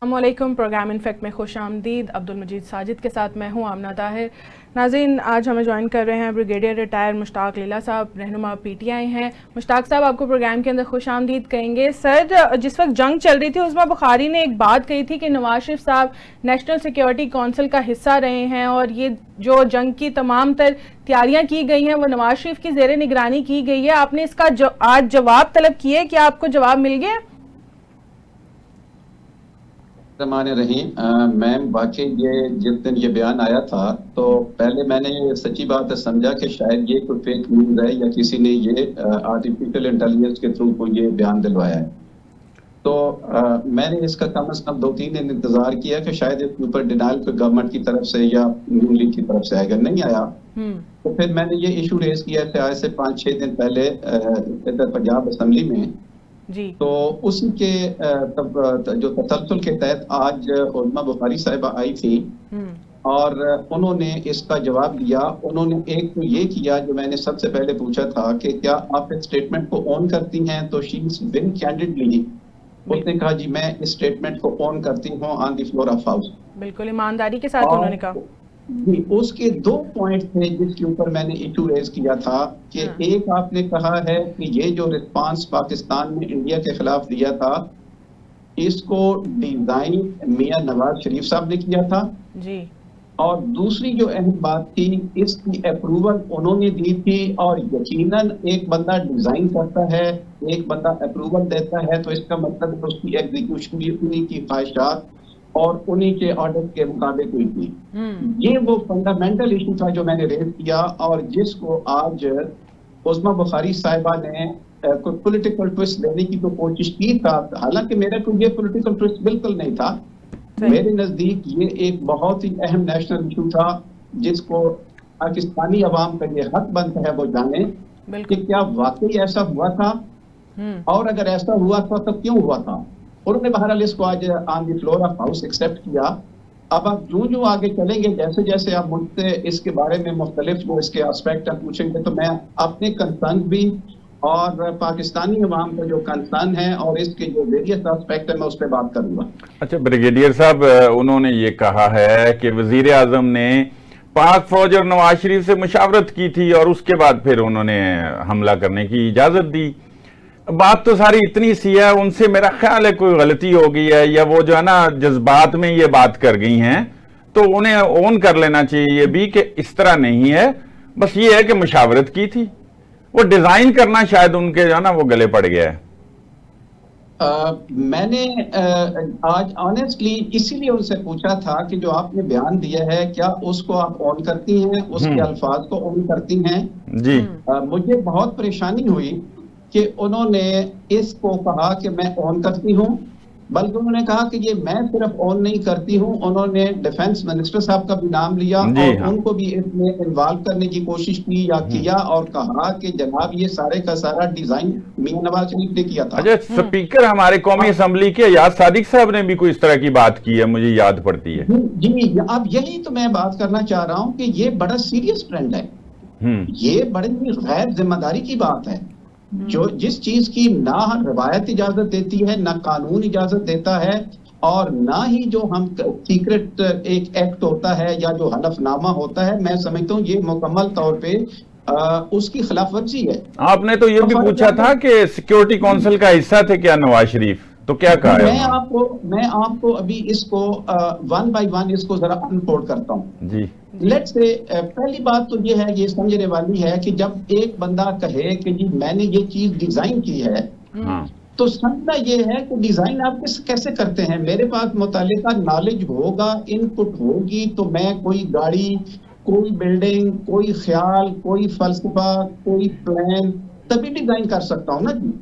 अस्सलामुअलैकुम। Programme in fact में खुश आमदीद। अब्दुल मजीद साजिद के साथ मैं हूँ आमना ताहिर। नाज़रीन, आज हमें ज्वाइन कर रहे हैं ब्रिगेडियर रिटायर मुश्ताक लीला साहब, रहनुमा PTI हैं। मुश्ताक साहब, आपको प्रोग्राम के अंदर खुश आमदीद कहेंगे। सर, जिस वक्त जंग चल रही थी उसमें बुखारी ने एक बात कही थी कि नवाज शरीफ साहब नेशनल सिक्योरिटी काउंसिल का हिस्सा रहे हैं और ये जो जंग की तमाम तर तैयारियां की गई हैं वो नवाज शरीफ की जेर निगरानी की गई है। आपने इसका आज जवाब तलब किए, क्या आपको जवाब मिल गया? रहीम मैम, वाकई ये जिस दिन ये बयान आया था तो पहले मैंने ये सच्ची बात समझा कि शायद ये कोई फेक न्यूज है या किसी ने ये आर्टिफिशियल इंटेलिजेंस के थ्रू को ये बयान दिलवाया है। तो मैंने इसका कम से कम 2-3 दिन इंतजार किया कि शायद इसके ऊपर डिनाइल कोई गवर्नमेंट की तरफ से या न्यूज लीग की तरफ से आएगा। नहीं आया तो फिर मैंने ये इशू रेज किया था आज से 5-6 दिन पहले इधर पंजाब असेंबली में जी। तो उसी के जो तसलसल के तहत आज उम्मा बुखारी साहिबा आई थी और उन्होंने इसका जवाब दिया। उन्होंने एक तो ये किया जो मैंने सबसे पहले पूछा था कि क्या आप इस स्टेटमेंट को ऑन करती हैं, तो शी इज वेरी कैंडिडली उसने कहा जी मैं इस स्टेटमेंट को ऑन करती हूँ on the floor of house. बिल्कुल ईमानदारी के साथ उन्होंने कहा। जी, उसके 2 पॉइंट थे जिसके ऊपर मैंने इशू रेज किया था कि एक आपने कहा है कि ये जो रिस्पांस पाकिस्तान ने इंडिया के खिलाफ दिया था इसको डिजाइन मियां नवाज शरीफ साहब ने किया था जी। और दूसरी जो अहम बात थी इसकी अप्रूवल उन्होंने दी थी। और यकीनन एक बंदा डिजाइन करता है, एक बंदा अप्रूवल देता है, तो इसका मतलब उसकी एग्जीक्यूशन भी उन्हीं की ख्वाहिशात और उन्हीं के ऑर्डर के मुताबिक हुई थी। ये वो फंडामेंटल इशू था जो मैंने रेज किया और जिसको आज उस्मा बुखारी साहिबा ने कोई पॉलिटिकल ट्विस्ट देने की तो कोशिश की था। हालांकि मेरे को ये पॉलिटिकल ट्विस्ट बिल्कुल नहीं था। मेरे नजदीक ये एक बहुत ही अहम नेशनल इशू था जिसको पाकिस्तानी अवाम का ये हक बनता है वो जाने कि क्या वाकई ऐसा हुआ था और अगर ऐसा हुआ था तो क्यों हुआ था। उन्होंने बहरहाल इसको आज on the floor of house accept किया। अब आप जो आगे चलेंगे, जैसे जैसे आप मुझसे इसके बारे में मुख्तलिफ जो इसके एस्पेक्ट आप पूछेंगे तो मैं अपने कंसर्न भी और पाकिस्तानी अवाम का जो कंसर्न है और इसके जो वेरियस एस्पेक्ट है मैं उस पर बात करूंगा। अच्छा ब्रिगेडियर साहब, उन्होंने ये कहा है कि वजीर आजम ने पाक फौज और नवाज शरीफ से मुशावरत की थी और उसके बाद फिर उन्होंने हमला करने की इजाजत दी। बात तो सारी इतनी सी है, उनसे मेरा ख्याल है कोई गलती हो गई है या वो जो है ना जज्बात में ये बात कर गई हैं, तो उन्हें ओन कर लेना चाहिए ये भी कि इस तरह नहीं है, बस ये है कि मुशावरत की थी। वो डिजाइन करना शायद उनके जो है ना वो गले पड़ गया है। मैंने आज ऑनेस्टली इसीलिए उनसे पूछा था कि जो आपने बयान दिया है क्या उसको आप ऑन करती हैं, उसके अल्फाज को ऑन करती हैं जी। मुझे बहुत परेशानी हुई कि उन्होंने इसको कहा कि मैं ऑन करती हूं, बल्कि उन्होंने कहा कि ये मैं सिर्फ ऑन नहीं करती हूं, उन्होंने डिफेंस मिनिस्टर साहब का भी नाम लिया और उनको भी इसमें इन्वॉल्व करने की कोशिश की या किया और कहा कि जनाब ये सारे का सारा डिजाइन मियां नवाज शरीफ ने किया था। अच्छा, स्पीकर हमारे कौमी असेंबली के याद सादिक साहब ने भी कोई इस तरह की बात की है, मुझे याद पड़ती है। जी, अब यही तो मैं बात करना चाह रहा हूँ कि ये बड़ा सीरियस ट्रेंड है, ये बड़ी गैर जिम्मेदारी की बात है। जो जिस चीज की ना रवायत इजाजत देती है, ना कानून इजाजत देता है और ना ही जो हम सीक्रेट एक एक्ट होता है या जो हलफनामा होता है, मैं समझता हूँ ये मुकम्मल तौर पे उसकी खिलाफ वर्जी है। आपने तो ये भी पूछा था कि सिक्योरिटी काउंसिल का हिस्सा थे क्या नवाज शरीफ, तो क्या कहा है? मैं आपको अभी इसको 1 by 1 इसको जरा अनफोल्ड करता हूँ जी। लेट्स से पहली बात तो ये है, ये समझने वाली है कि जब एक बंदा कहे कि जी मैंने ये चीज डिजाइन की है, तो समझना ये है कि डिजाइन आप कैसे करते हैं। मेरे पास मुतालिका नॉलेज होगा, इनपुट होगी, तो मैं कोई गाड़ी, कोई बिल्डिंग, कोई ख्याल, कोई फलसफा, कोई प्लान तभी डिजाइन कर सकता हूँ ना जी।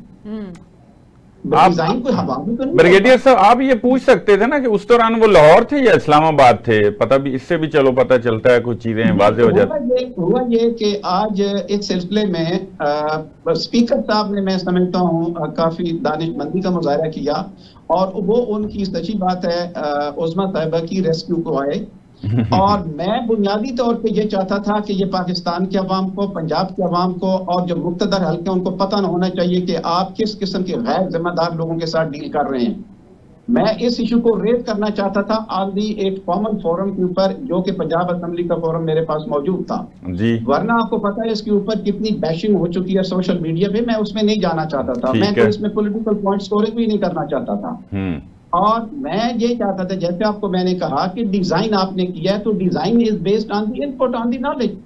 ब्रिगेडियर साहब, आप ये पूछ सकते थे ना कि उस दौरान वो लाहौर थे या इस्लामाबाद थे, पता भी इससे भी चलो पता चलता है, कुछ चीजें वाज़ेह हो जाती। हुआ ये कि आज इस सिलसिले में स्पीकर साहब ने मैं समझता हूँ काफी दानिशमंदी का मुजाहरा किया और वो उनकी सच्ची बात है उस्मा साहिबा की रेस्क्यू को आए और मैं बुनियादी तौर पे ये चाहता था कि ये पाकिस्तान के अवाम को, पंजाब के अवाम को और जो मुक्तदर हल्के उनको पता न होना चाहिए कि आप किस किस्म के गैर जिम्मेदार लोगों के साथ डील कर रहे हैं। मैं इस इशू को रेज करना चाहता था ऑन दी एक कॉमन फोरम के ऊपर, जो कि पंजाब असेंबली का फोरम मेरे पास मौजूद था जी। वरना आपको पता है इसके ऊपर कितनी बैशिंग हो चुकी है सोशल मीडिया पे, मैं उसमें नहीं जाना चाहता था, मैं तो इसमें पॉलिटिकल पॉइंट स्कोरिंग भी नहीं करना चाहता था। और मैं ये चाहता था, जैसे आपको मैंने कहा कि डिजाइन आपने किया है तो design is based on the input on the knowledge.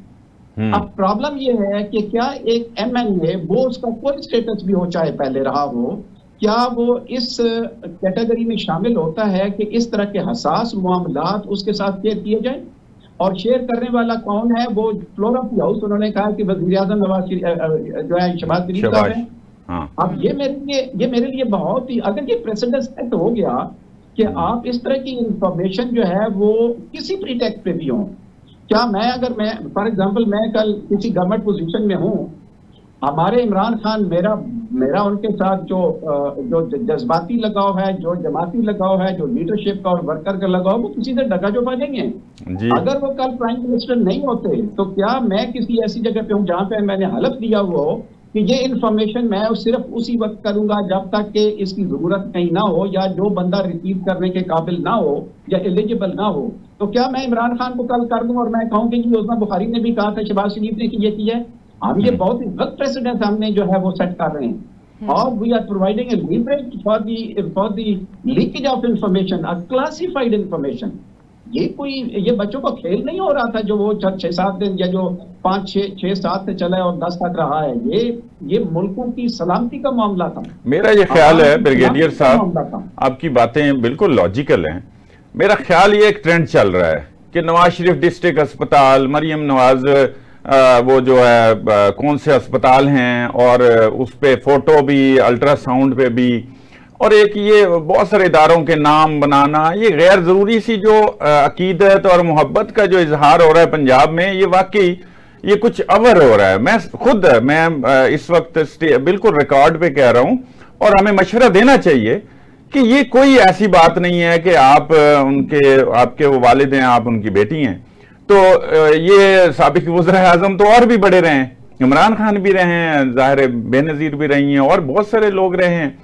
अब प्रॉब्लम ये है कि क्या एक एमएनए, वो उसका कोई स्टेटस भी हो चाहे पहले रहा हो, क्या वो इस कैटेगरी में शामिल होता है कि इस तरह के हसास मामलात उसके साथ शेयर किए जाए? और शेयर करने वाला कौन है? वो फ्लोर ऑफ द हाउस, उन्होंने कहा कि वज़ीर आज़म नवाज जो है शहबाज शरीफ साहब हैं। अब ये मेरे लिए बहुत ही, अगर ये प्रेसिडेंट सेट हो गया कि आप इस तरह की इंफॉर्मेशन जो है वो किसी प्रीटेक्स्ट पे भी हो, क्या मैं फॉर एग्जांपल मैं कल किसी गवर्नमेंट पोजीशन में हूँ, हमारे इमरान खान मेरा उनके साथ जो जज्बाती लगाव है, जो जमाती लगाव है, जो लीडरशिप का और वर्कर का लगाव, वो किसी से डगा जो नहीं है। अगर वो कल प्राइम मिनिस्टर नहीं होते तो क्या मैं किसी ऐसी जगह पे हूँ जहाँ पे मैंने हलफ दिया हुआ हो कि ये इंफॉर्मेशन मैं सिर्फ उसी वक्त करूंगा जब तक कि इसकी जरूरत कहीं ना हो, या जो बंदा रिसीव करने के काबिल ना हो या एलिजिबल ना हो, तो क्या मैं इमरान खान को कल कर दूं और मैं कहूं कि योजना बुखारी ने भी कहा था, शहबाज शरीफ ने कि ये किया है? हम ये बहुत ही गलत प्रेसिडेंट हमने जो है वो सेट कर रहे हैं। और we are providing a leverage for the leakage of information, classified information. ये बच्चों का खेल नहीं हो रहा था जो वो 6-7 दिन या जो 5-6-7 से चला है और 10 तक रहा है। ये मुल्कों की सलामती का मामला था। मेरा ये ख्याल है ब्रिगेडियर साहब, आपकी बातें बिल्कुल लॉजिकल हैं। मेरा ख्याल ये एक ट्रेंड चल रहा है कि नवाज शरीफ डिस्ट्रिक्ट अस्पताल, मरियम नवाज वो जो है कौन से अस्पताल हैं, और उस पे फोटो भी, अल्ट्रासाउंड पे भी, और एक ये बहुत सारे इदारों के नाम बनाना, ये गैर जरूरी सी जो अकीदत और मोहब्बत का जो इजहार हो रहा है पंजाब में, ये वाकई ये कुछ अवर हो रहा है। मैं इस वक्त बिल्कुल रिकॉर्ड पे कह रहा हूं, और हमें मशवरा देना चाहिए कि ये कोई ऐसी बात नहीं है कि आप आपके वो वालिद हैं, आप उनकी बेटी हैं, तो ये साबिक वज़ीर आज़म तो और भी बड़े रहे हैं, इमरान खान भी रहे हैं, ज़ाहिर बेनज़ीर भी रही हैं, और बहुत सारे लोग रहे हैं।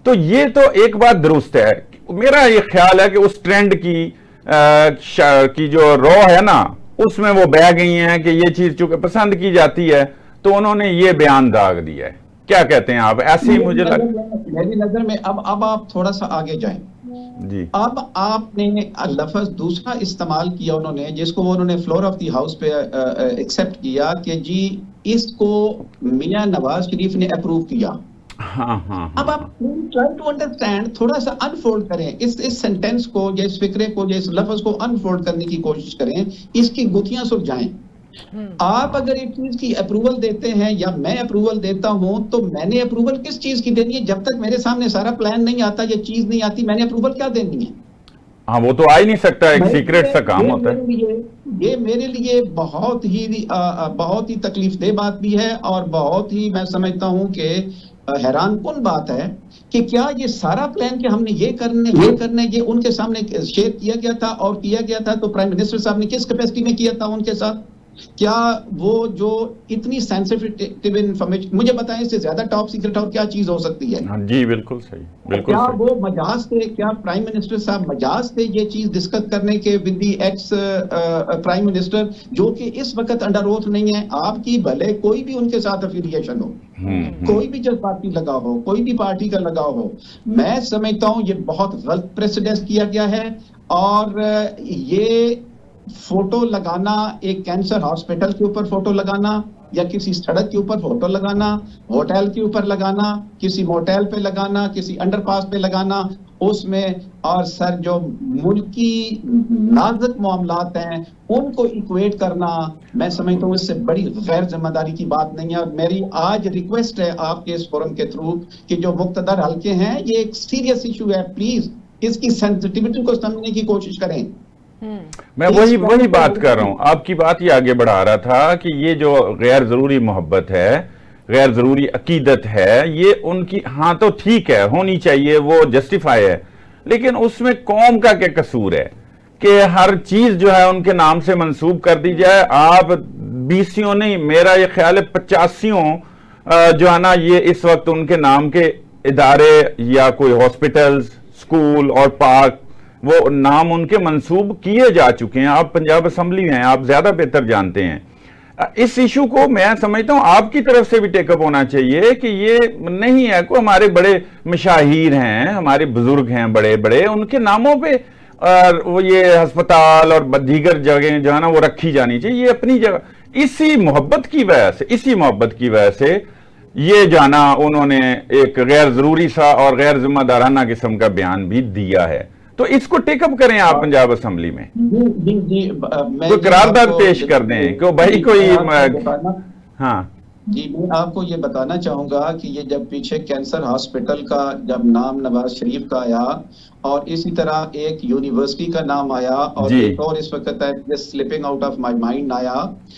तो ये तो एक बात दुरुस्त है। मेरा ये ख्याल है कि उस ट्रेंड की जो रॉ है ना, उसमें वो बह गई हैं कि ये चीज चूंकि पसंद की जाती है तो उन्होंने ये बयान दाग दिया है। क्या कहते हैं आप? ऐसे ही मुझे मेरी नजर में अब आप थोड़ा सा आगे जाएं जी। अब आपने लफ्ज दूसरा इस्तेमाल किया उन्होंने, जिसको उन्होंने फ्लोर ऑफ द हाउस पे एक्सेप्ट किया कि जी इसको मियां नवाज शरीफ ने अप्रूव किया। हाँ। अब आप ट्राई टू अंडरस्टैंड, थोड़ा सा अनफोल्ड करें इस सेंटेंस को या इस फिक्रे को या इस लफ्ज को अनफोल्ड करने की कोशिश करें, इसकी गुत्थियां सुलझाएं। आप अगर एक चीज की अप्रूवल देते हैं या मैं अप्रूवल देता हूं, तो मैंने अप्रूवल किस चीज की देनी है? जब तक मेरे सामने सारा प्लान नहीं आता या चीज नहीं आती, मैंने अप्रूवल क्या देनी है? हाँ, वो तो आ ही नहीं सकता, एक सीक्रेट सा काम होता है। ये मेरे लिए बहुत ही तकलीफदेह बात भी है, और बहुत ही मैं समझता हूं कि हैरान कुन बात है कि क्या ये सारा प्लान कि हमने ये करने ये उनके सामने शेयर किया गया था, और किया गया था तो प्राइम मिनिस्टर साहब ने किस कैपेसिटी में किया था उनके साथ? क्या वो जो इतनी सेंसिटिव इंफॉर्मेशन, मुझे बताएं इससे ज्यादा टॉप सीक्रेट और क्या चीज हो सकती है? हाँ जी, बिल्कुल सही, बिल्कुल क्या सही। वो मजाज थे, क्या प्राइम मिनिस्टर साहब मजाज थे ये चीज डिस्कस करने के with the ex prime minister, जो कि इस वक्त अंडर ओथ नहीं है? आपकी भले कोई भी उनके साथ अफिलिएशन हो, कोई भी जज्बाती लगाव हो, कोई भी पार्टी का लगाव हो, मैं समझता हूं ये बहुत गलत प्रेसिडेंस किया गया है। और ये फोटो लगाना, एक कैंसर हॉस्पिटल के ऊपर फोटो लगाना, या किसी सड़क के ऊपर फोटो लगाना, होटल के ऊपर लगाना, किसी मोटेल पे लगाना, किसी अंडरपास पे लगाना, उसमें और सर जो मुल्की नाजुक मामलात हैं उनको इक्वेट करना, मैं समझता हूँ इससे बड़ी गैर जिम्मेदारी की बात नहीं है। और मेरी आज रिक्वेस्ट है आपके इस फोरम के थ्रू कि जो मुक्तदर हल्के हैं, ये एक सीरियस इशू है, प्लीज इसकी सेंसिटिविटी को समझने की कोशिश करें। मैं वही बात कर रहा हूं, आपकी बात ही आगे बढ़ा रहा था कि ये जो गैर जरूरी मोहब्बत है, गैर जरूरी अकीदत है, ये उनकी, हाँ तो ठीक है, होनी चाहिए, वो जस्टिफाई है, लेकिन उसमें कौम का क्या कसूर है कि हर चीज जो है उनके नाम से मंसूब कर दी जाए? आप 20 नहीं, मेरा ये ख्याल है 85 जो है ना, ये इस वक्त उनके नाम के इदारे या कोई हॉस्पिटल्स, स्कूल और पार्क, वो नाम उनके मंसूब किए जा चुके हैं। आप पंजाब असेंबली में हैं, आप ज्यादा बेहतर जानते हैं। इस इशू को मैं समझता हूं आपकी तरफ से भी टेकअप होना चाहिए कि ये नहीं है को हमारे बड़े मशाहिर हैं, हमारे बुजुर्ग हैं बड़े बड़े, उनके नामों पे और वो ये अस्पताल और दीगर जगह जो है ना वो रखी जानी चाहिए, ये अपनी जगह। इसी मोहब्बत की वजह से ये जाना उन्होंने एक गैर जरूरी सा और गैर जिम्मेदाराना किस्म का बयान भी दिया है। तो इसको टेकअप करें आप पंजाब असेंबली में, जी कोई करारदाद पेश कर दें कि भाई कोई हाँ जी। मैं आपको ये बताना चाहूंगा कि ये जब पीछे कैंसर हॉस्पिटल का जब नाम नवाज शरीफ का आया और इसी तरह एक यूनिवर्सिटी का नाम आया और एक और इस वक्त है slipping out of my mind आया,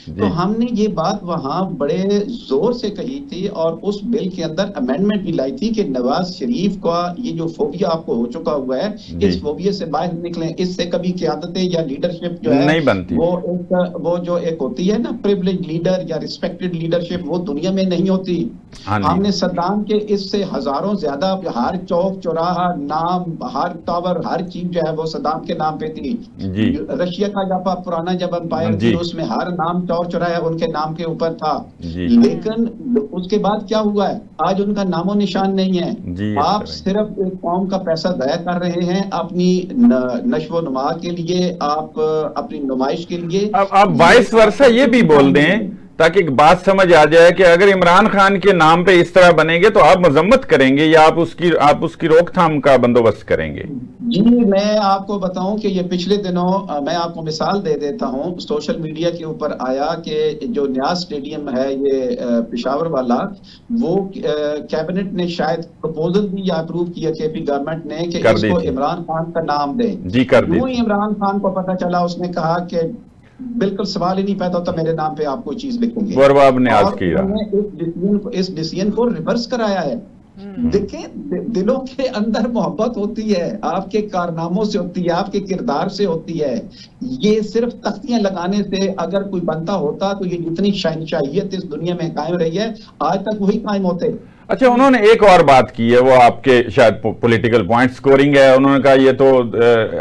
तो हमने ये बात वहां बड़े जोर से कही थी और उस बिल के अंदर अमेंडमेंट भी लाई थी कि नवाज शरीफ का ये जो फोबिया आपको हो चुका हुआ है, इस फोबिया से बाहर निकलें। इससे कभी क़यादतें या लीडरशिप जो है नहीं बनती, वो जो एक होती है ना प्रिविलेज लीडर या रिस्पेक्टेड लीडरशिप, वो दुनिया में नहीं होती। हमने सद्दाम के इससे हजारों ज्यादा, हर चौक चौराहा नाम, हर टावर, हर चीज जो है वो सद्दाम के नाम पे थी। रशिया का जब पुराना जब अंपायर थी उसमें हर नाम चौक चौराहा उनके नाम के ऊपर था। लेकिन उसके बाद क्या हुआ है, आज उनका नामो निशान नहीं है। आप सिर्फ एक कौम का पैसा दया कर रहे हैं अपनी नश्व नुमा के लिए, आप अपनी नुमाइश के लिए। अब आप वाइस वर्सा ये भी बोल दें ताकि एक बात समझ आ जाए कि अगर इमरान खान के नाम पे इस तरह बनेंगे तो आप मजम्मत करेंगे या आप उसकी रोकथाम का बंदोबस्त करेंगे? जी मैं आपको बताऊं कि ये पिछले दिनों मैं आपको मिसाल दे देता हूं, सोशल मीडिया के ऊपर आया कि जो न्याज स्टेडियम है ये पेशावर वाला, वो कैबिनेट ने शायद प्रपोजल भी या अप्रूव किया केपी गवर्नमेंट ने कि इसको इमरान खान का नाम दें। जी कर दी। इमरान खान को पता चला, उसने कहा कि बिल्कुल सवाल ही नहीं पैदा होता मेरे नाम पे आप कोई चीज लिखेंगे। इस डिसीजन को रिवर्स कराया है। देखें, दिलों के अंदर मोहब्बत होती है, आपके कारनामों से होती है, आपके किरदार से होती है। ये सिर्फ तख्तियां लगाने से अगर कोई बनता होता तो ये जितनी शहनशाहियत इस दुनिया में कायम रही है आज तक वही कायम होते। अच्छा, उन्होंने एक और बात की है, वो आपके शायद पॉलिटिकल पॉइंट स्कोरिंग है। उन्होंने कहा ये तो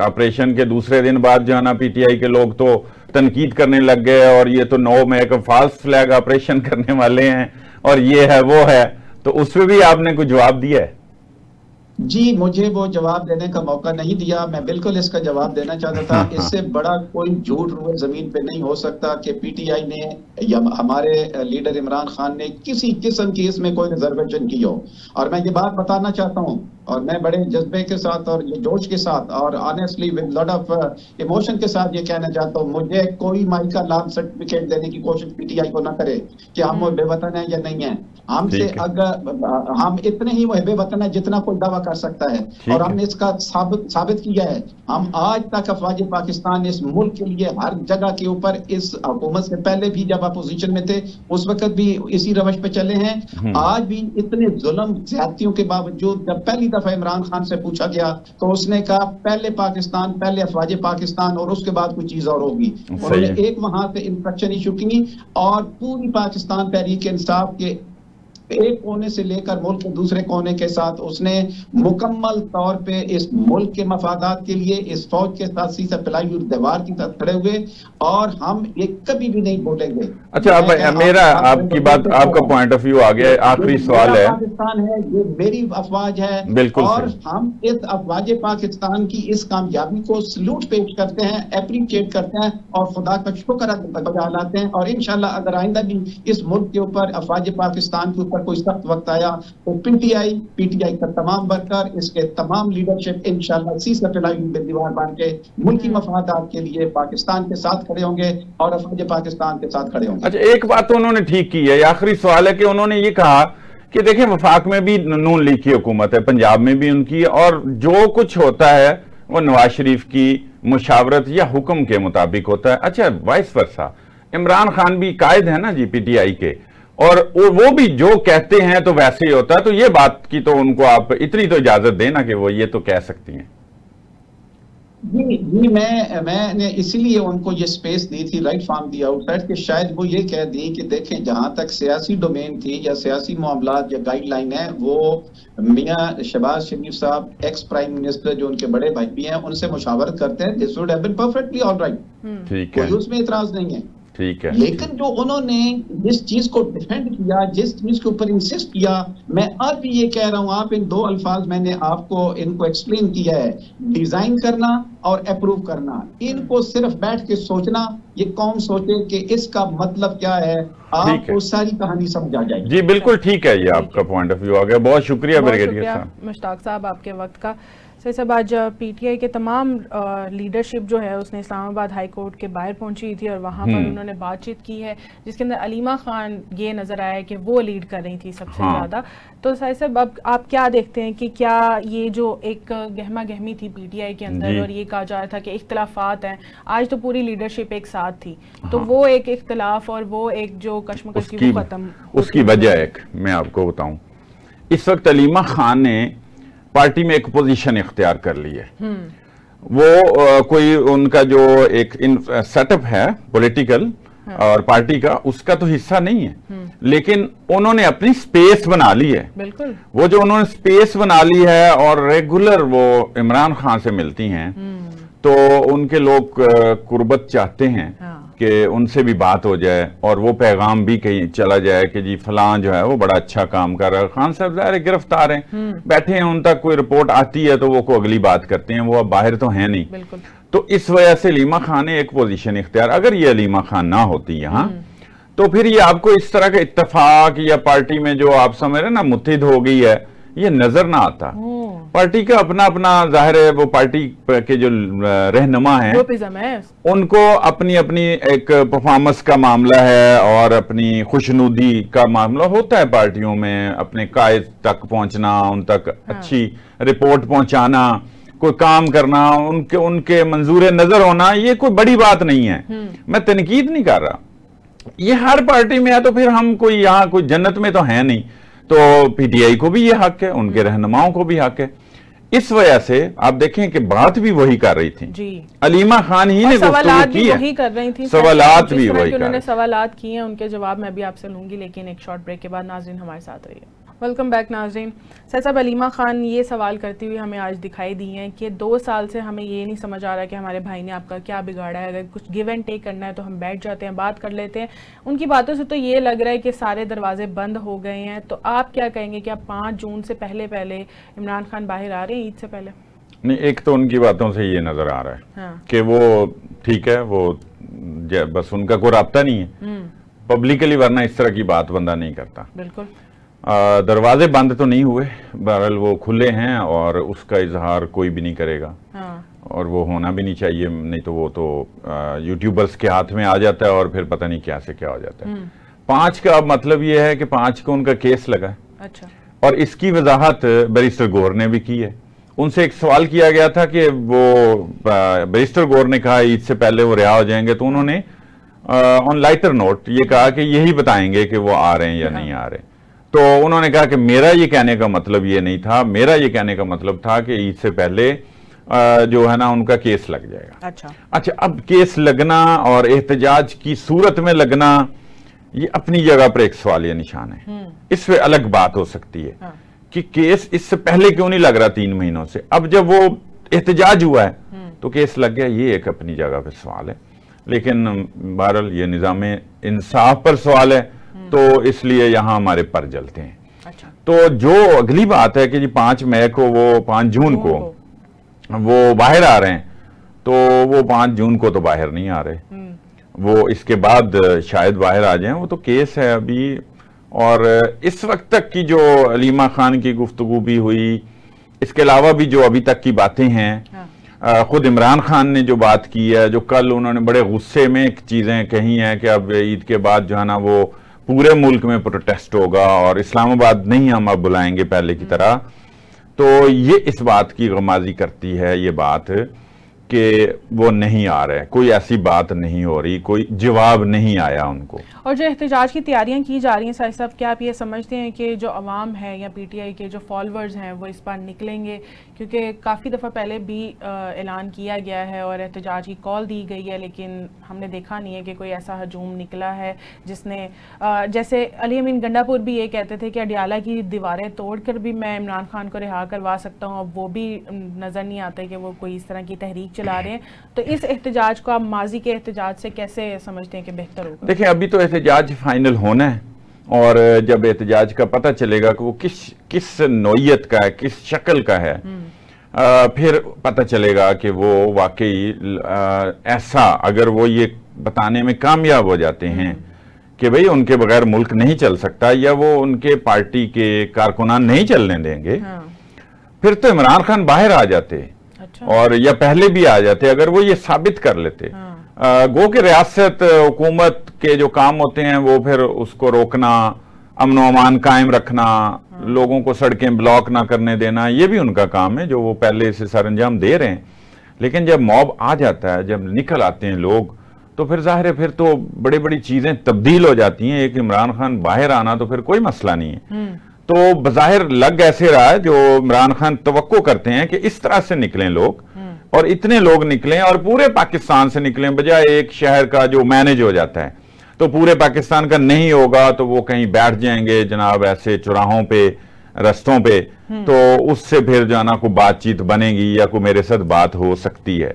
ऑपरेशन के दूसरे दिन बाद जो है ना पीटीआई के लोग तो तनकीद करने लग गए और ये तो 9 मई का फॉल्स फ्लैग ऑपरेशन करने वाले हैं और ये है वो है, तो उसमें भी आपने कुछ जवाब दिया है? जी मुझे वो जवाब देने का मौका नहीं दिया, मैं बिल्कुल इसका जवाब देना चाहता था। इससे बड़ा कोई झूठ रुए जमीन पे नहीं हो सकता कि पीटीआई ने या हमारे लीडर इमरान खान ने किसी किस्म की इसमें कोई रिजर्वेशन की हो। और मैं ये बात बताना चाहता हूँ और मैं बड़े जज्बे के साथ और ये जोश के साथ और honestly with lot of emotion के साथ ये कहना चाहता हूँ, मुझे कोई माई का लाभ सर्टिफिकेट देने की कोशिश पीटीआई को ना करे कि हम बेवतन है या नहीं है। हमसे अगर हम इतने ही बेवतन है जितना कोई दावा कर सकता है और हमने इसका साबित किया है। हम आज तक अफवाज पाकिस्तान इस मुल्क के लिए हर जगह के ऊपर, इस हुकूमत से पहले भी जब अपोजिशन में थे उस वक्त भी इसी रवश पे चले हैं। आज भी इतने जुल्म ज्यादतियों के बावजूद जब पहली दफा इमरान खान से पूछा गया तो उसने कहा पहले पाकिस्तान, पहले अफवाज पाकिस्तान और उसके बाद कोई चीज और होगी। उन्होंने एक वहां से इंस्ट्रक्शन इशू की और पूरी पाकिस्तान तहरीक इंसाफ के एक कोने से लेकर मुल्क के दूसरे कोने के साथ उसने मुकम्मल तौर पे इस मुल्क के मफादात के लिए इस फौज के साथ सीसा फैलाई हुई दीवार की तरफ खड़े हुए और हम ये कभी भी नहीं बोलेंगे। अच्छा, अब मेरा आपकी बात, आपका पॉइंट ऑफ व्यू आ गया। आखिरी सवाल है, पाकिस्तान है, ये मेरी अफवाज है, बिल्कुल, और हम इस अफवाज पाकिस्तान की इस कामयाबी को सलूट पेश करते हैं, अप्रिशिएट करते हैं और खुदा का शुक्र बजा लाते हैं। और इंशाल्लाह अगर आइंदा भी इस मुल्क के ऊपर अफवाज पाकिस्तान के ऊपर कोई सख्त वक्त आया तो पीटीआई का तमाम वर्कर, इसके तमाम लीडरशिप इंशाल्लाह सीसा फैलाई हुई दीवार बन के मुल्की मफादात के लिए पाकिस्तान के साथ खड़े होंगे और अफवाज पाकिस्तान के साथ खड़े होंगे। अच्छा, एक बात तो उन्होंने ठीक की है, आखिरी सवाल है कि उन्होंने ये कहा कि देखिए वफाक में भी नून लीग की हुकूमत है, पंजाब में भी उनकी, और जो कुछ होता है वो नवाज शरीफ की मुशावरत या हुक्म के मुताबिक होता है। अच्छा, वाइस वर्सा इमरान खान भी कायद है ना जी पीटीआई के, और वो भी जो कहते हैं तो वैसे ही होता है। तो ये बात की तो उनको आप इतनी तो इजाजत देना कि वो ये तो कह सकती हैं। जी मैंने इसीलिए उनको ये स्पेस दी थी राइट फ्रॉम दी आउटसाइड कि शायद वो ये कह दी कि देखें जहां तक सियासी डोमेन थी या सियासी मामलात या गाइडलाइन है वो मियां शहबाज शरीफ साहब एक्स प्राइम मिनिस्टर जो उनके बड़े भाई भी हैं उनसे मुशावरत करते हैं। This would have been perfectly alright, ठीक है, कोई उसमें इतराज नहीं है। ठीक है। लेकिन जो उन्होंने जिस चीज को डिफेंड किया, जिस चीज के ऊपर इंसिस्ट किया, मैं अब भी ये कह रहा हूं, आप इन दो अल्फाज मैंने आपको इनको एक्सप्लेन किया है, डिजाइन करना और अप्रूव करना। इनको सिर्फ बैठ के सोचना, ये कौन सोचे कि इसका मतलब क्या है, आपको सारी कहानी समझ आ जाएगी। जी बिल्कुल ठीक है, ये आपका पॉइंट ऑफ व्यू आ गया। बहुत शुक्रिया ब्रिगेडियर साहब, मुश्ताक साहब आपके वक्त का। सही साहब, आज पीटीआई के तमाम लीडरशिप जो है उसने इस्लामाबाद हाई कोर्ट के बाहर पहुंची थी और वहां पर उन्होंने बातचीत की है जिसके अंदर अलीमा खान ये नजर आया कि वो लीड कर रही थी सबसे ज़्यादा। तो सही साहब, अब आप क्या देखते हैं कि क्या ये जो एक गहमा गहमी थी पीटीआई के अंदर और ये कहा जा रहा था कि इख्तलाफात हैं, आज तो पूरी लीडरशिप एक साथ थी, तो वो एक इख्तलाफ और वो एक जो कश्मकश की वो खत्म, उसकी वजह एक मैं आपको बताऊं, इस वक्त अलीमा खान ने पार्टी में एक पोजीशन इख्तियार कर ली है। वो कोई उनका जो एक सेटअप है पॉलिटिकल और पार्टी का, उसका तो हिस्सा नहीं है, लेकिन उन्होंने अपनी स्पेस बना ली है। बिल्कुल, वो जो उन्होंने स्पेस बना ली है और रेगुलर वो इमरान खान से मिलती हैं, तो उनके लोग कुर्बत चाहते हैं कि उनसे भी बात हो जाए और वो पैगाम भी कहीं चला जाए कि जी फलां जो है वो बड़ा अच्छा काम कर रहा है। खान साहब ज़ाहिर गिरफ्तार हैं, बैठे हैं, उन तक कोई रिपोर्ट आती है तो वो को अगली बात करते हैं, वो अब बाहर तो है नहीं। तो इस वजह से अलीमा खान ने एक पोजीशन इख्तियार, अगर ये अलीमा खान ना होती यहाँ तो फिर ये आपको इस तरह का इत्तेफाक या पार्टी में जो आप समझ रहे ना मुत्हिद हो गई है, ये नजर ना आता। पार्टी का अपना अपना जाहिर है, वो पार्टी के जो रहनुमा है उनको अपनी अपनी एक परफॉर्मेंस का मामला है और अपनी खुशनुदी का मामला होता है पार्टियों में, अपने कायद तक पहुंचना, उन तक अच्छी रिपोर्ट पहुंचाना, कोई काम करना, उनके मंजूर नजर होना, ये कोई बड़ी बात नहीं है। मैं तनकीद नहीं कर रहा, ये हर पार्टी में है, तो फिर हम कोई यहाँ कोई जन्नत में तो है नहीं। तो पीटीआई को भी ये हक है, उनके रहनुमाओं को भी हक है। इस वजह से आप देखें कि बात भी वही कर रही थी जी, अलीमा खान ही ने गुफ्तगू की है, वही कर रही थी, सवालात भी वही उन्होंने सवालात किए हैं, उनके जवाब मैं भी आपसे लूंगी, लेकिन एक शॉर्ट ब्रेक के बाद। नाज़रीन हमारे साथ रहिए। वेलकम बैक नाज़रीन। साहब, अलीमा खान ये सवाल करती हुई हमें आज दिखाई दी हैं कि 2 साल से हमें ये नहीं समझ आ रहा कि हमारे भाई ने आपका क्या बिगाड़ा है, अगर कुछ गिव एंड टेक करना है तो हम बैठ जाते हैं, बात कर लेते हैं। उनकी बातों से तो ये लग रहा है कि सारे दरवाजे बंद हो गए हैं। तो आप क्या कहेंगे कि आप 5 जून से पहले इमरान खान बाहर आ रहे हैं, ईद से पहले? नहीं, एक तो उनकी बातों से ये नजर आ रहा है कि वो ठीक है, वो बस उनका कोई राब्ता नहीं है पब्लिकली, वरना इस तरह की बात बंदा नहीं करता। बिल्कुल, दरवाजे बंद तो नहीं हुए, बहरहाल वो खुले हैं और उसका इजहार कोई भी नहीं करेगा। और वो होना भी नहीं चाहिए, नहीं तो वो तो यूट्यूबर्स के हाथ में आ जाता है और फिर पता नहीं क्या से क्या हो जाता है। 5 का मतलब ये है कि 5 को उनका केस लगा है। अच्छा। और इसकी वजाहत बैरिस्टर गौर ने भी की है। उनसे एक सवाल किया गया था कि वो बैरिस्टर गौर ने कहा ईद से पहले वो रिहा हो जाएंगे, तो उन्होंने ऑन लाइटर नोट ये कहा कि यही बताएंगे कि वो आ रहे हैं या नहीं आ रहे। तो उन्होंने कहा कि मेरा ये कहने का मतलब ये नहीं था, मेरा ये कहने का मतलब था कि ईद से पहले जो है ना उनका केस लग जाएगा। अच्छा, अब केस लगना और एहतजाज की सूरत में लगना, ये अपनी जगह पर एक सवालिया निशान है। इस पे अलग बात हो सकती है कि केस इससे पहले क्यों नहीं लग रहा 3 महीनों से, अब जब वो एहतजाज हुआ है तो केस लग गया, ये एक अपनी जगह पे सवाल है। लेकिन बहरहाल ये निज़ाम इंसाफ पर सवाल है, तो इसलिए यहां हमारे पर जलते हैं। अच्छा। तो जो अगली बात है कि जी 5 मई को वो 5 जून को वो बाहर आ रहे हैं, तो वो 5 जून को तो बाहर नहीं आ रहे, वो इसके बाद शायद बाहर आ जाएं, वो तो केस है अभी। और इस वक्त तक की जो अलीमा खान की गुफ्तगू भी हुई, इसके अलावा भी जो अभी तक की बातें हैं, खुद इमरान खान ने जो बात की है, जो कल उन्होंने बड़े गुस्से में चीजें कही हैं कि अब ईद के बाद जो है ना वो पूरे मुल्क में प्रोटेस्ट होगा और इस्लामाबाद नहीं हम अब बुलाएंगे पहले की तरह, तो ये इस बात की गमाजी करती है ये बात कि वो नहीं आ रहे, कोई ऐसी बात नहीं हो रही, कोई जवाब नहीं आया उनको। और जो एहतजाज की तैयारियां की जा रही हैं साहब, क्या आप ये समझते हैं कि जो अवाम है या पीटीआई के जो फॉलोअर्स हैं वो इस बार निकलेंगे? क्योंकि काफ़ी दफ़ा पहले भी ऐलान किया गया है और एहतजाज की कॉल दी गई है, लेकिन हमने देखा नहीं है कि कोई ऐसा हजूम निकला है जिसने जैसे अली अमीन गंडापुर भी ये कहते थे कि अडियाला की दीवारें तोड़कर भी मैं इमरान खान को रिहा करवा सकता हूँ, अब वो भी नज़र नहीं आता कि वो कोई इस तरह की तहरीक चला रहे हैं। तो इस एहतजाज को आप माजी के एहतजाज से कैसे समझते हैं कि बेहतर होगा? देखिए, अभी तो एहतजाज फाइनल होना है और जब एहतजाज का पता चलेगा कि वो किस नौइयत का है, किस शक्ल का है, फिर पता चलेगा कि वो वाकई ऐसा, अगर वो ये बताने में कामयाब हो जाते हैं कि भाई उनके बगैर मुल्क नहीं चल सकता या वो उनके पार्टी के कारकुनान नहीं चलने देंगे, फिर तो इमरान खान बाहर आ जाते। अच्छा। और या पहले भी आ जाते अगर वो ये साबित कर लेते। गो के रियासत हुकूमत के जो काम होते हैं वो फिर उसको रोकना, अमन व अमान कायम रखना, लोगों को सड़कें ब्लॉक ना करने देना, ये भी उनका काम है जो वो पहले से सरंजाम दे रहे हैं। लेकिन जब मॉब आ जाता है, जब निकल आते हैं लोग, तो फिर जाहिर है फिर तो बड़ी बड़ी चीजें तब्दील हो जाती हैं। एक इमरान खान बाहर आना तो फिर कोई मसला नहीं है। तो बज़ाहिर लग ऐसे रहा है जो इमरान खान तवक्को करते हैं कि इस तरह से निकलें लोग और इतने लोग निकलें और पूरे पाकिस्तान से निकलें, बजाय एक शहर का जो मैनेज हो जाता है। तो पूरे पाकिस्तान का नहीं होगा तो वो कहीं बैठ जाएंगे जनाब ऐसे चौराहों पे, रस्तों पे, तो उससे फिर जो है ना कोई बातचीत बनेगी या कोई मेरे साथ बात हो सकती है।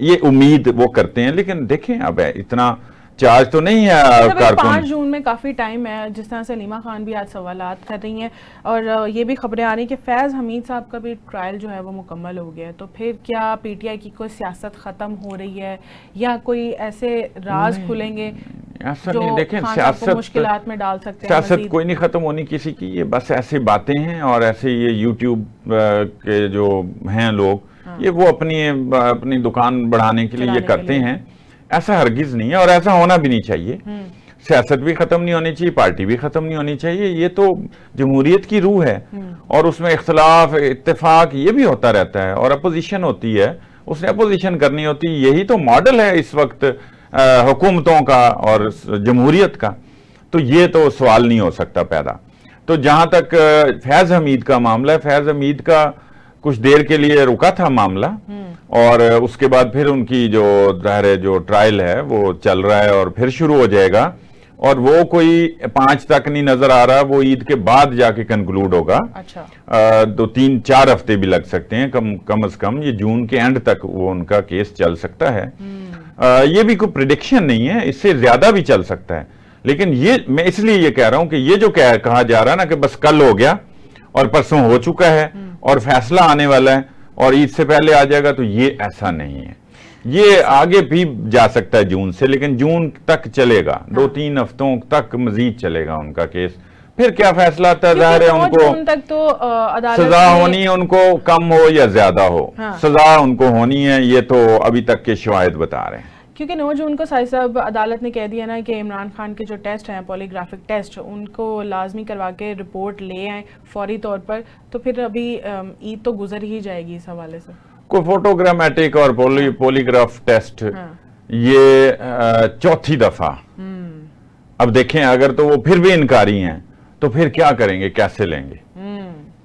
ये उम्मीद वो करते हैं। लेकिन देखें अब इतना चार्ज तो नहीं है कारकुन। 5 जून में काफी टाइम है, जिस तरह से लीमा खान भी आज सवालात कर रही हैं और ये भी खबरें आ रही हैं कि फैज हमीद साहब का भी ट्रायल जो है वो मुकम्मल हो गया है। तो फिर क्या पीटीआई की कोई सियासत खत्म हो रही है या कोई ऐसे राज खुलेंगे ऐसा नहीं? देखें, सियासत मुश्किलात में डाल सकते हैं। सियासत कोई नहीं खत्म होनी किसी की, ये बस ऐसी बातें हैं और ऐसे ये यूट्यूब के जो हैं लोग, ये वो अपनी दुकान बढ़ाने के लिए ये करते हैं। ऐसा हरगिज नहीं है और ऐसा होना भी नहीं चाहिए। सियासत भी खत्म नहीं होनी चाहिए, पार्टी भी खत्म नहीं होनी चाहिए। ये तो जमहूरियत की रूह है और उसमें इख्तलाफ, इत्तेफाक ये भी होता रहता है और अपोजिशन होती है, उसने अपोजिशन करनी होती है। यही तो मॉडल है इस वक्त हुकूमतों का और जमहूरियत का। तो ये तो सवाल नहीं हो सकता पैदा। तो जहां तक फैज हमीद का मामला है, फैज हमीद का कुछ देर के लिए रुका था मामला और उसके बाद फिर उनकी जो जो ट्रायल है वो चल रहा है और फिर शुरू हो जाएगा और वो कोई 5 तक नहीं नजर आ रहा, वो ईद के बाद जाके कंक्लूड होगा। अच्छा। 2-3-4 हफ्ते भी लग सकते हैं कम से कम। ये जून के एंड तक वो उनका केस चल सकता है। ये भी कोई प्रिडिक्शन नहीं है, इससे ज्यादा भी चल सकता है। लेकिन ये मैं इसलिए ये कह रहा हूं कि ये जो कहा जा रहा है ना कि बस कल हो गया और परसों हो चुका है और फैसला आने वाला है और ईद से पहले आ जाएगा, तो ये ऐसा नहीं है। ये आगे भी जा सकता है जून से, लेकिन जून तक चलेगा। 2-3 हफ्तों तक मजीद चलेगा उनका केस। फिर क्या फैसला आता है, जाहिर है उनको तक तो सजा होनी है, उनको कम हो या ज्यादा हो, सजा उनको होनी है। ये तो अभी तक के शवाहिद बता रहे हैं। क्योंकि 9 जून को साहिब साहब अदालत ने कह दिया ना कि इमरान खान के जो टेस्ट हैं, पॉलीग्राफिक टेस्ट, उनको लाजमी करवा के रिपोर्ट ले आए फौरी तौर पर। तो फिर अभी ईद तो गुजर ही जाएगी इस हवाले से। कोई फोटोग्रामेटिक और पॉलीग्राफ टेस्ट ये 4थी दफा। अब देखें, अगर तो वो फिर भी इनकारी हैं तो फिर क्या करेंगे, कैसे लेंगे?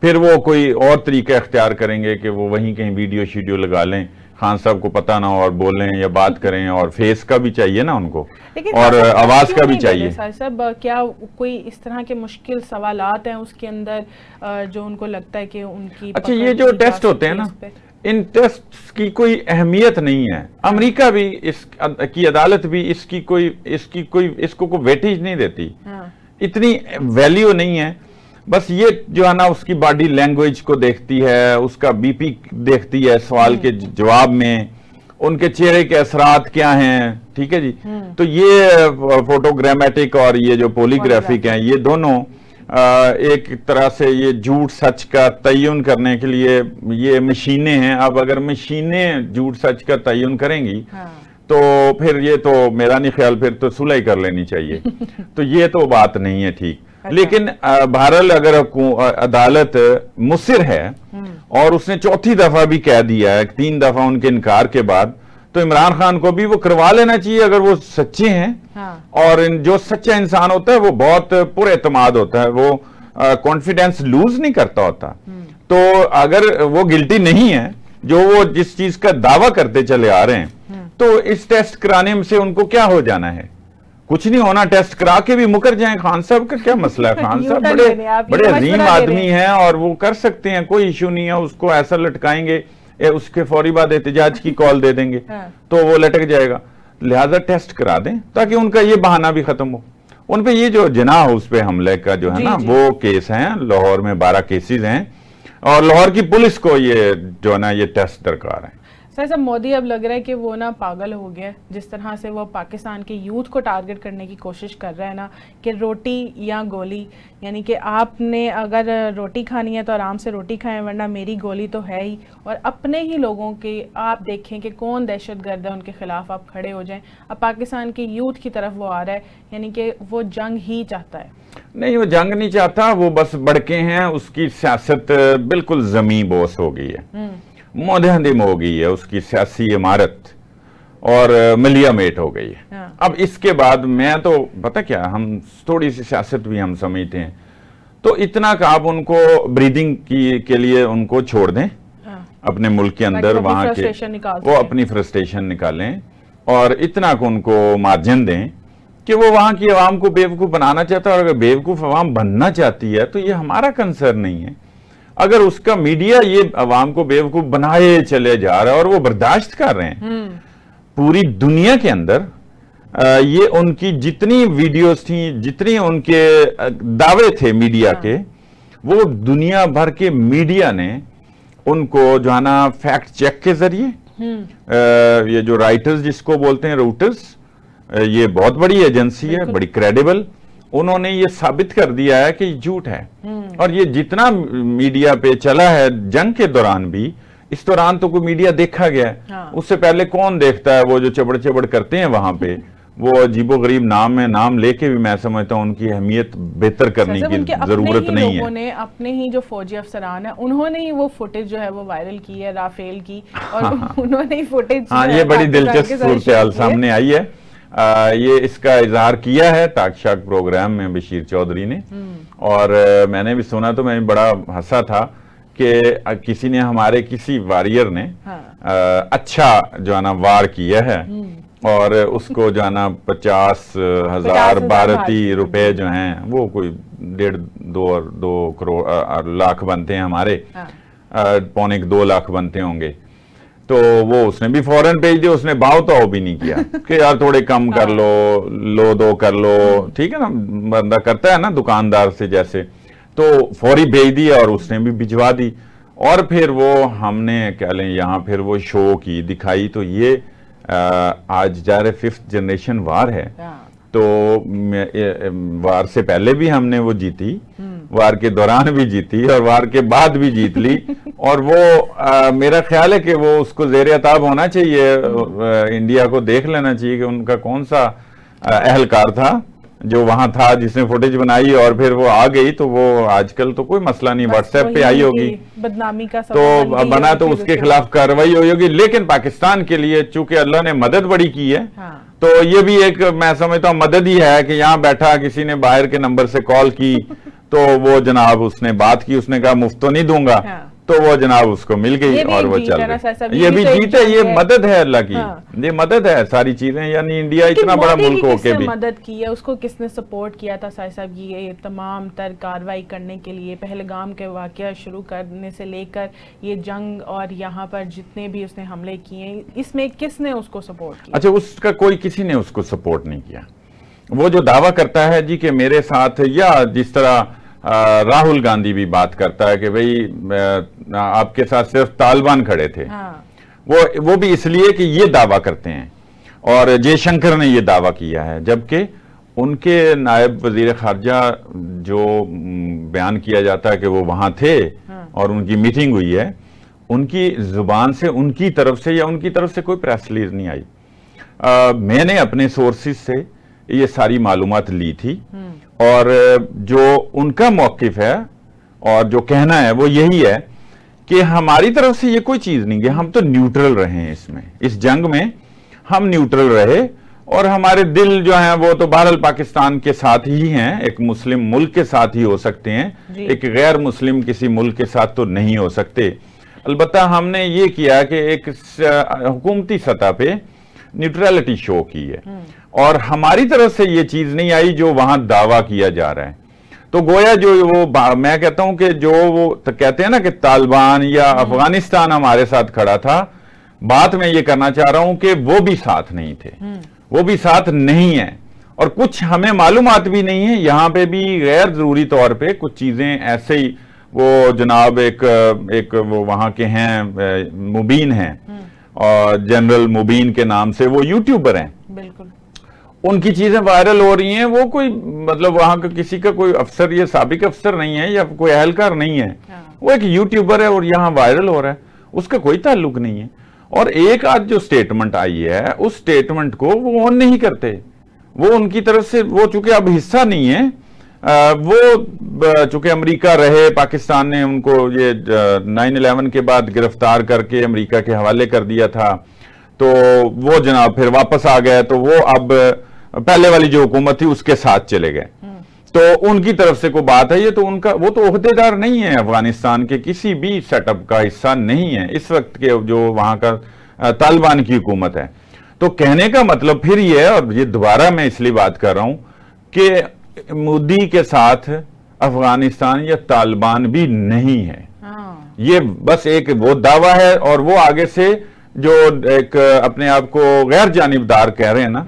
फिर वो कोई और तरीका इख्तियार करेंगे कि वो वहीं कहीं वीडियो शीडियो लगा लें, खान साहब को पता ना हो और बोलें या बात करें। और फेस का भी चाहिए ना उनको और आवाज का भी चाहिए। साहब, क्या कोई इस तरह के मुश्किल सवालात हैं उसके अंदर जो उनको लगता है कि उनकी? अच्छा, ये जो टेस्ट होते हैं ना, इन टेस्ट की कोई अहमियत नहीं है। अमेरिका भी इसकी अदालत भी इसको कोई वेटेज नहीं देती, इतनी वैल्यू नहीं है। बस ये जो है ना उसकी बॉडी लैंग्वेज को देखती है, उसका बीपी देखती है सवाल के जवाब में, उनके चेहरे के असरात क्या हैं। ठीक है जी। तो ये फोटोग्रामेटिक और ये जो पॉलीग्राफिक हैं, ये दोनों एक तरह से ये झूठ सच का तयन करने के लिए ये मशीनें हैं। अब अगर मशीनें झूठ सच का तयन करेंगी तो फिर ये तो मेरा नहीं ख्याल, फिर तो सुलह कर लेनी चाहिए। तो ये तो बात नहीं है ठीक। लेकिन बहरहाल अगर अदालत मुसिर है और उसने 4थी दफा भी कह दिया है, 3 दफा उनके इनकार के बाद, तो इमरान खान को भी वो करवा लेना चाहिए अगर वो सच्चे हैं। और जो सच्चा इंसान होता है वो बहुत पुरएतमाद होता है, वो कॉन्फिडेंस लूज नहीं करता होता। तो अगर वो गिल्टी नहीं है, जो वो जिस चीज का दावा करते चले आ रहे हैं, तो इस टेस्ट कराने से उनको क्या हो जाना है? कुछ नहीं होना, टेस्ट करा के भी मुकर जाएं। खान साहब का क्या मसला है? खान साहब बड़े अजीम आदमी हैं और वो कर सकते हैं, कोई इश्यू नहीं है। उसको ऐसा लटकाएंगे, उसके फौरी बाद एहतजाज की कॉल दे देंगे तो वो लटक जाएगा। लिहाजा टेस्ट करा दें ताकि उनका ये बहाना भी खत्म हो। उन पे ये जो जिना हाउस पे हमले का जो है ना, वो केस है, लाहौर में 12 केसेस हैं और लाहौर की पुलिस को ये जो है ना, ये टेस्ट दरकार है। सर साहब, मोदी अब लग रहा है कि वो ना पागल हो गया, जिस तरह से वो पाकिस्तान के यूथ को टारगेट करने की कोशिश कर रहा है ना, कि रोटी या गोली, यानी कि आपने अगर रोटी खानी है तो आराम से रोटी खाएं, वरना मेरी गोली तो है ही। और अपने ही लोगों के आप देखें कि कौन दहशतगर्द है, उनके खिलाफ आप खड़े हो जाएं। अब पाकिस्तान के यूथ की तरफ वो आ रहा है, यानी कि वो जंग ही चाहता है। नहीं, वो जंग नहीं चाहता, वो बस भड़के हैं। उसकी सियासत बिल्कुल जमी बोस हो गई है, मुंहदिम हो गई है उसकी सियासी इमारत, और मिलियामेट हो गई है। हाँ। अब इसके बाद मैं तो पता क्या, हम थोड़ी सी सियासत भी हम समझते हैं, तो इतना का आप उनको ब्रीदिंग के लिए उनको छोड़ दें। हाँ। अपने मुल्क के अंदर वहां के वो अपनी फ्रस्ट्रेशन निकालें और इतना को उनको मार्जिन दें कि वो वहां की आवाम को बेवकूफ बनाना चाहता है। और अगर बेवकूफ आवाम बनना चाहती है तो ये हमारा कंसर्न नहीं है। अगर उसका मीडिया ये अवाम को बेवकूफ बनाए चले जा रहा है और वो बर्दाश्त कर रहे हैं, पूरी दुनिया के अंदर ये उनकी जितनी वीडियोस थी, जितनी उनके दावे थे मीडिया के, वो दुनिया भर के मीडिया ने उनको जो है ना फैक्ट चेक के जरिए, ये जो राइटर्स जिसको बोलते हैं, राउटर्स, ये बहुत बड़ी एजेंसी है, बड़ी क्रेडिबल, उन्होंने ये साबित कर दिया है कि झूठ है। और ये जितना मीडिया पे चला है जंग के दौरान भी, इस दौरान तो कोई मीडिया देखा गया है। हाँ। उससे पहले कौन देखता है? वो जो चबड़ चबड़ करते हैं वहां पे, वो अजीबो गरीब नाम है, नाम लेके भी मैं समझता हूँ उनकी अहमियत बेहतर करने की जरूरत नहीं है। उन्होंने अपने ही जो फौजी अफसरान है, उन्होंने ही वो फुटेज जो है वो वायरल की है, राफेल की, और उन्होंने ही फुटेज, हाँ, ये बड़ी दिलचस्प सूरत सामने आई है। ये इसका इजहार किया है ताकशाक प्रोग्राम में बशीर चौधरी ने, और मैंने भी सुना तो मैं बड़ा हंसा था कि किसी ने, हमारे किसी वारियर ने अच्छा जो है ना वार किया है, और उसको जो है ना 50,000 भारतीय रुपए जो हैं, वो कोई 1.5-2 करोड़ लाख बनते हैं हमारे, 1.25-2 लाख बनते होंगे, तो वो उसने भी फौरन भेज दिया। उसने भाव तो भी नहीं किया कि यार थोड़े कम कर लो 2 कर लो, ठीक है ना, बंदा करता है ना दुकानदार से जैसे, तो फौरी भेज दिया और उसने भी भिजवा दी। और फिर वो हमने क्या लें यहाँ फिर वो शो की दिखाई, तो ये आज जा रहे 5th जनरेशन वार है। तो वार से पहले भी हमने वो जीती, वार के दौरान भी जीती और वार के बाद भी जीत ली। और वो मेरा ख्याल है कि वो उसको ज़ेर अताब होना चाहिए, इंडिया को देख लेना चाहिए कि उनका कौन सा अहलकार था जो वहां था जिसने फुटेज बनाई, और फिर वो आ गई। तो वो आजकल तो कोई मसला नहीं, व्हाट्सएप पे आई होगी, बदनामी का तो बना, तो उसके खिलाफ कार्रवाई हुई होगी। लेकिन पाकिस्तान के लिए चूंकि अल्लाह ने मदद बड़ी की है, तो ये भी एक मैं समझता हूँ मदद ही है कि यहाँ बैठा किसी ने बाहर के नंबर से कॉल की, तो वो जनाब उसने बात की, उसने कहा मुफ्त तो नहीं दूंगा, तो वो जनाब उसको मिल गई और वो चल रही। ये भी जीत है, ये मदद है अल्लाह की। ये मदद है, सारी चीजें, यानी इंडिया इतना बड़ा मुल्क होके भी मदद की है। उसको किसने सपोर्ट किया था साहिब साहब की ये तमाम तर कार्रवाई करने के लिए, पहलगाम के वाकया शुरू करने से लेकर ये जंग और यहाँ पर जितने भी उसने हमले किए, इसमें किसने उसको सपोर्ट किया? अच्छा, उसका कोई किसी ने उसको सपोर्ट नहीं किया। वो जो दावा करता है जी कि मेरे साथ, या जिस तरह राहुल गांधी भी बात करता है कि भाई आपके साथ सिर्फ तालिबान खड़े थे, वो भी इसलिए कि ये दावा करते हैं। और जयशंकर ने ये दावा किया है, जबकि उनके नायब वजीर खारजा जो बयान किया जाता है कि वो वहां थे और उनकी मीटिंग हुई है, उनकी जुबान से, उनकी तरफ से या उनकी तरफ से कोई प्रेस रिलीज नहीं आई। मैंने अपने सोर्सेज से ये सारी मालूमात ली थी, और जो उनका मौकिफ है और जो कहना है वो यही है कि हमारी तरफ से ये कोई चीज नहीं है, हम तो न्यूट्रल रहे हैं इसमें, इस जंग में हम न्यूट्रल रहे। और हमारे दिल जो हैं वो तो बहरहाल पाकिस्तान के साथ ही हैं, एक मुस्लिम मुल्क के साथ ही हो सकते हैं, एक गैर मुस्लिम किसी मुल्क के साथ तो नहीं हो सकते। अलबत्ता हमने ये किया कि एक हुकूमती सतह पे न्यूट्रलिटी शो की है और हमारी तरफ से ये चीज नहीं आई जो वहां दावा किया जा रहा है। तो गोया जो वो मैं कहता हूं कि जो वो तो कहते हैं ना कि तालिबान या अफगानिस्तान हमारे साथ खड़ा था, बात मैं ये करना चाह रहा हूं कि वो भी साथ नहीं थे, वो भी साथ नहीं है और कुछ हमें मालूमात भी नहीं है। यहां पे भी गैर जरूरी तौर पे कुछ चीजें ऐसे ही, वो जनाब एक वो वहां के हैं मुबीन हैं और जनरल मुबीन के नाम से वो यूट्यूबर हैं, बिल्कुल उनकी चीजें वायरल हो रही हैं। वो कोई मतलब वहां का किसी का कोई अफसर या साबिक अफसर नहीं है या कोई अहलकार नहीं है, वो एक यूट्यूबर है और यहाँ वायरल हो रहा है, उसका कोई ताल्लुक नहीं है। और एक आज जो स्टेटमेंट आई है उस स्टेटमेंट को वो ऑन नहीं करते, वो उनकी तरफ से वो चूंकि अब हिस्सा नहीं है, वो चूंकि अमेरिका रहे, पाकिस्तान ने उनको ये 9/11 के बाद गिरफ्तार करके अमेरिका के हवाले कर दिया था, तो वो जनाब फिर वापस आ गए, तो वो अब पहले वाली जो हुकूमत थी उसके साथ चले गए। तो उनकी तरफ से कोई बात है ये, तो उनका वो तो ओहदेदार नहीं है, अफगानिस्तान के किसी भी सेटअप का हिस्सा नहीं है इस वक्त के जो वहां का तालिबान की हुकूमत है। तो कहने का मतलब फिर ये है, और ये दोबारा मैं इसलिए बात कर रहा हूं कि मोदी के साथ अफगानिस्तान या तालिबान भी नहीं है, ये बस एक वो दावा है और वो आगे से जो एक अपने आप को गैर जानिबदार कह रहे हैं ना,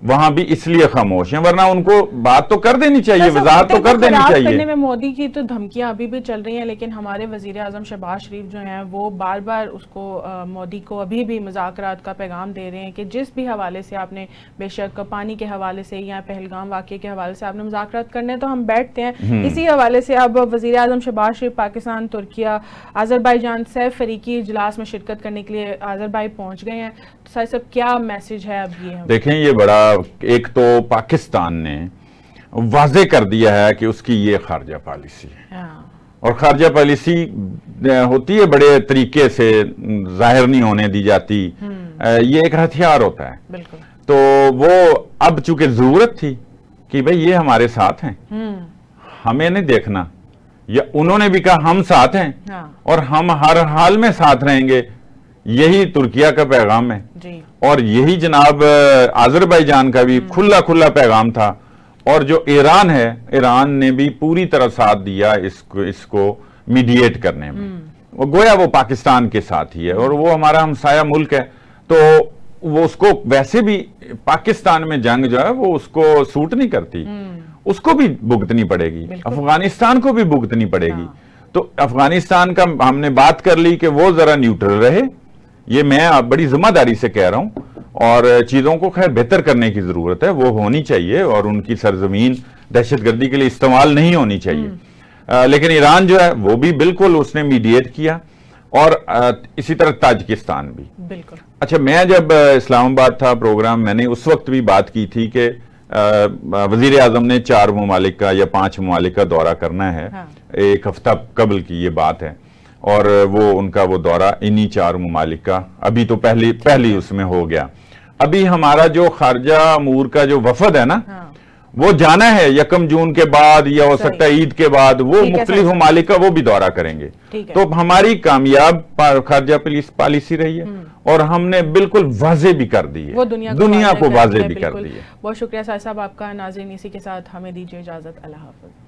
वहां भी इसलिए खामोश हैं, वरना उनको बात तो कर देनी चाहिए, वजाहत तो कर देनी चाहिए। करने में मोदी की तो धमकियां अभी भी चल रही हैं, लेकिन हमारे वजीर आजम शहबाज शरीफ जो हैं वो बार बार उसको मोदी को अभी भी मुज़ाकरात का पैगाम दे रहे हैं कि जिस भी हवाले से आपने, बेशक पानी के हवाले से या पहलगाम वाक़े के हवाले से आपने मुज़ाकरात करने तो हम बैठते हैं। इसी हवाले से अब वजीर आजम शहबाज शरीफ पाकिस्तान, तुर्किया, आज़रबाईजान सैफ फरीकी इजलास में शिरकत करने के लिए आज़रबाई पहुंच गए हैं। तो साहब सब क्या मैसेज है अब ये? देखें, ये बड़ा, एक तो पाकिस्तान ने वाजे कर दिया है कि उसकी ये खारजा पॉलिसी है, और खारजा पॉलिसी होती है बड़े तरीके से, जाहिर नहीं होने दी जाती, ये एक हथियार होता है। बिल्कुल। तो वो अब चूंकि जरूरत थी कि भाई ये हमारे साथ हैं, हमें नहीं देखना, या उन्होंने भी कहा हम साथ हैं और हम हर हाल में साथ रहेंगे, यही तुर्किया का पैगाम है जी। और यही जनाब आज़रबाईजान का भी खुला खुला पैगाम था। और जो ईरान है, ईरान ने भी पूरी तरह साथ दिया इसको मीडिएट करने में, वो गोया वो पाकिस्तान के साथ ही है और वो हमारा हमसाया मुल्क है, तो वो उसको वैसे भी पाकिस्तान में जंग जो है वो उसको सूट नहीं करती, उसको भी भुगतनी पड़ेगी, अफगानिस्तान को भी भुगतनी पड़ेगी। तो अफगानिस्तान का हमने बात कर ली कि वो जरा न्यूट्रल रहे, ये मैं बड़ी जिम्मेदारी से कह रहा हूं, और चीजों को खैर बेहतर करने की जरूरत है, वो होनी चाहिए, और उनकी सरजमीन दहशतगर्दी के लिए इस्तेमाल नहीं होनी चाहिए। लेकिन ईरान जो है वो भी बिल्कुल उसने मीडिएट किया, और इसी तरह ताजिकिस्तान भी। बिल्कुल। अच्छा, मैं जब इस्लामाबाद था प्रोग्राम, मैंने उस वक्त भी बात की थी कि वजीर आजम ने 4 ममालिक का या 5 ममालिक का दौरा करना है। एक हफ्ता कबल की ये बात है, और वो उनका वो दौरा इन्हीं 4 ममालिक का अभी तो पहली उसमें हो गया। अभी हमारा जो खारजा अमूर का जो वफद है ना, वो जाना है 1 जून के बाद, या हो सकता है ईद के बाद, वो मुख्तलिफ ममालिक का वो भी दौरा करेंगे। तो हमारी कामयाब खारजा पॉलिसी रही है, और हमने बिल्कुल वाजे भी कर दी है, वो दुनिया को वाजे भी कर दी है। बहुत शुक्रिया साहब आपका। नाज़रीन, इसी के साथ हमें दीजिए इजाजत। अल्लाह हाफ़िज़।